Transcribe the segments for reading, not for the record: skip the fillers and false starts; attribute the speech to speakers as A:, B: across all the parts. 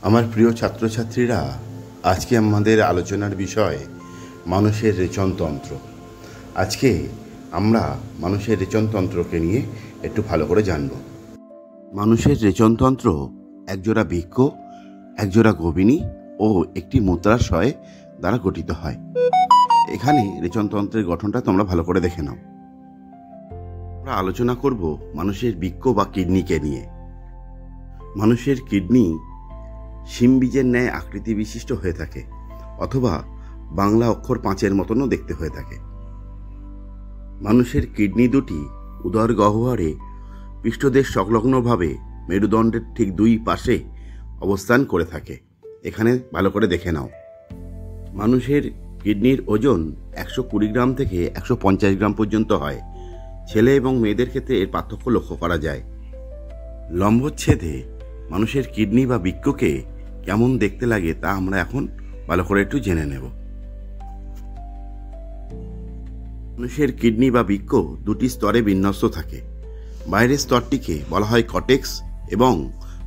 A: আমার প্রিয় ছাত্রছাত্রীরা, আজকে আমাদের আলোচনার বিষয় মানুষের রেচনতন্ত্র। আজকে আমরা মানুষের রেচনতন্ত্রকে নিয়ে একটু ভালো করে জানব। মানুষের রেচনতন্ত্র একজোড়া বৃক্ক, একজোড়া গোবিনী ও একটি মূত্রাশয় দ্বারা গঠিত হয়। এখানে রেচনতন্ত্রের গঠনটা তোমরা ভালো করে দেখে নাও। আমরা আলোচনা করব মানুষের বৃক্ক বা কিডনিকে নিয়ে। মানুষের কিডনি শিমবীজের ন্যায় আকৃতি বিশিষ্ট হয়ে থাকে, অথবা বাংলা অক্ষর 5-এর মতনও দেখতে হয়ে থাকে। মানুষের কিডনি দুটি উদর গহ্বরে পৃষ্ঠদেশ সংলগ্নভাবে মেরুদণ্ডের ঠিক 2 পাশে অবস্থান করে থাকে। এখানে ভালো করে দেখে নাও। মানুষের কিডনির ওজন 120 গ্রাম থেকে 150 গ্রাম পর্যন্ত হয়। ছেলে এবং মেয়েদের ক্ষেত্রে এর পার্থক্য লক্ষ্য করা যায়। লম্বচ্ছেদে মানুষের কিডনি বা বৃক্ককে কেমন দেখতে লাগে তা আমরা এখন ভালো করে একটু জেনে নেব। মানুষের কিডনি বা বৃক্ক দুটি স্তরে বিন্যস্ত থাকে। বাইরের স্তরটিকে বলা হয় কর্টেক্স এবং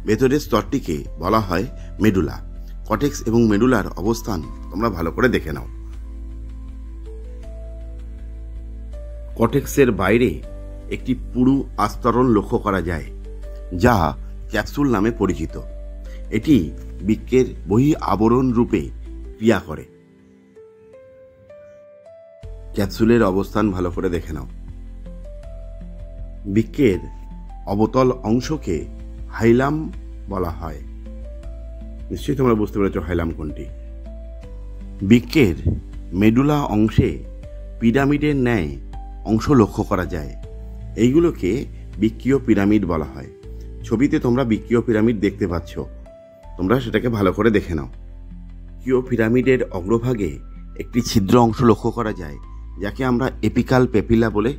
A: ভেতরের স্তরটিকে বলা হয় মেডুলা। কর্টেক্স এবং মেডুলার অবস্থান তোমরা ভালো করে দেখে নাও। কর্টেক্সের বাইরে একটি পুরু আস্তরণ লক্ষ্য করা যায়, যা ক্যাপসুল নামে পরিচিত। এটি বৃক্কের বহি আবরণ রূপে ক্রিয়া করে। ক্যাপসুলের অবস্থান ভালো করে দেখে নাও। বৃক্কের অবতল অংশকে হাইলাম বলা হয়। নিশ্চয়ই তোমরা বুঝতে পেরেছ হাইলাম কোনটি। বৃক্কের মেডুলা অংশে পিরামিডের ন্যায় অংশ লক্ষ্য করা যায়। এইগুলোকে বৃক্কীয় পিরামিড বলা হয়। ছবিতে তোমরা বৃক্কীয় পিরামিড দেখতে পাচ্ছ, তোমরা সেটাকে ভালো করে দেখে নাও। বৃক্কীয় পিরামিডের অগ্রভাগে একটি ছিদ্র অংশ লক্ষ্য করা যায়, যাকে আমরা এপিকাল প্যাপিলা বলে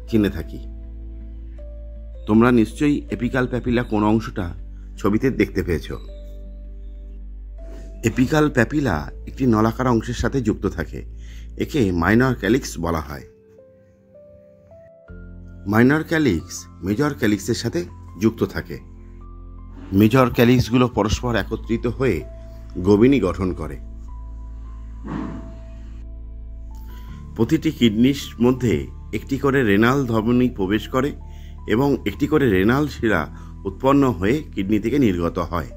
A: চিনে থাকি। তোমরা নিশ্চয়ই এপিকাল প্যাপিলা কোন অংশটা ছবিতে দেখতে পেয়েছ। এপিকাল প্যাপিলা একটি নলাকার অংশের সাথে যুক্ত থাকে। একে মাইনর ক্যালিক্স বলা হয়। মাইনর ক্যালিক্স মেজর ক্যালিক্সের সাথে যুক্ত থাকে। মেজর ক্যালিক্সগুলো পরস্পর একত্রিত হয়ে গোবিনী গঠন করে। প্রতিটি কিডনির মধ্যে একটি করে রেনাল ধমনী প্রবেশ করে এবং একটি করে রেনাল শিরা উৎপন্ন হয়ে কিডনি থেকে নির্গত হয়।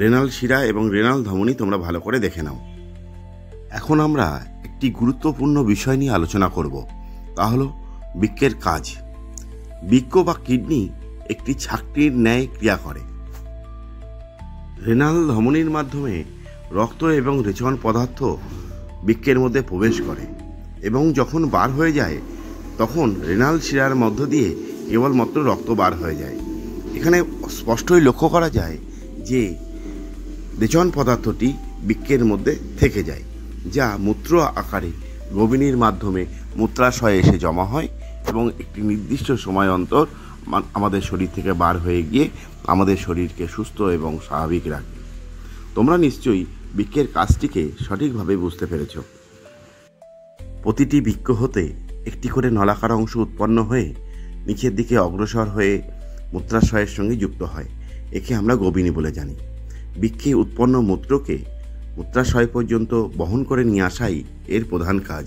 A: রেনাল শিরা এবং রেনাল ধমনী তোমরা ভালো করে দেখে নাও। এখন আমরা একটি গুরুত্বপূর্ণ বিষয় নিয়ে আলোচনা করব, তা হলো বৃক্কের কাজ। বৃক্ক বা কিডনি একটি ছাকনির ন্যায় ক্রিয়া করে। রেনাল ধমনীর মাধ্যমে রক্ত এবং রেচন পদার্থ বৃক্কের মধ্যে প্রবেশ করে এবং যখন বার হয়ে যায় তখন রেনাল শিরার মধ্য দিয়ে কেবলমাত্র রক্ত বার হয়ে যায়। এখানে স্পষ্টই লক্ষ্য করা যায় যে রেচন পদার্থটি বৃক্কের মধ্যে থেকে যায়, যা মূত্র আকারে গোবিনীর মাধ্যমে মূত্রাশয়ে এসে জমা হয় এবং একটি নির্দিষ্ট সময় অন্তর আমাদের শরীর থেকে বার হয়ে গিয়ে আমাদের শরীরকে সুস্থ এবং স্বাভাবিক রাখে। তোমরা নিশ্চয়ই বৃক্কের কাজটিকে সঠিকভাবে বুঝতে পেরেছ। প্রতিটি বৃক্ক হতে একটি করে নলাকার অংশ উৎপন্ন হয়ে নিচের দিকে অগ্রসর হয়ে মূত্রাশয়ের সঙ্গে যুক্ত হয়। একে আমরা গোবিনী বলে জানি। বৃক্কে উৎপন্ন মূত্রকে মূত্রাশয় পর্যন্ত বহন করে নিয়ে আসাই এর প্রধান কাজ।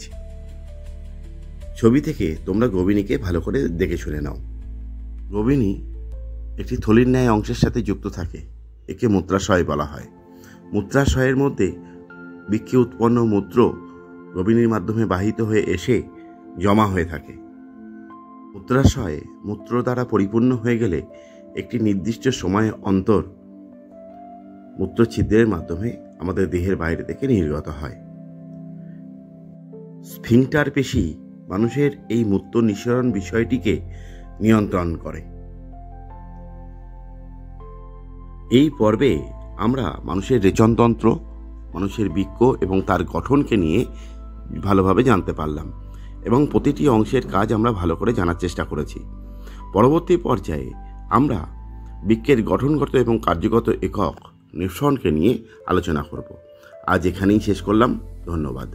A: ছবি থেকে তোমরা গোবিনীকে ভালো করে দেখে শুনে নাও। গোবিনী একটি থলির ন্যায় অংশের সাথে যুক্ত থাকে। একে মূত্রাশয় বলা হয়। মূত্রাশয়ের মধ্যে বৃক্কে উৎপন্ন মূত্র গোবিনীর মাধ্যমে বাহিত হয়ে এসে জমা হয়ে থাকে। মূত্রাশয় মূত্র দ্বারা পরিপূর্ণ হয়ে গেলে একটি নির্দিষ্ট সময় অন্তর মূত্রছিদ্রের মাধ্যমে আমাদের দেহের বাইরে থেকে নির্গত হয়। স্ফিংটার পেশি মানুষের এই মূত্র নিঃসরণ বিষয়টিকে নিয়ন্ত্রণ করে। এই পর্বে আমরা মানুষের রেচনতন্ত্র, মানুষের বৃক্ক এবং তার গঠনকে নিয়ে ভালোভাবে জানতে পারলাম এবং প্রতিটি অংশের কাজ আমরা ভালো করে জানার চেষ্টা করেছি। পরবর্তী পর্যায়ে আমরা বৃক্কের গঠনগত এবং কার্যগত একক নিঃসরণকে নিয়ে আলোচনা করব। আজ এখানেই শেষ করলাম। ধন্যবাদ।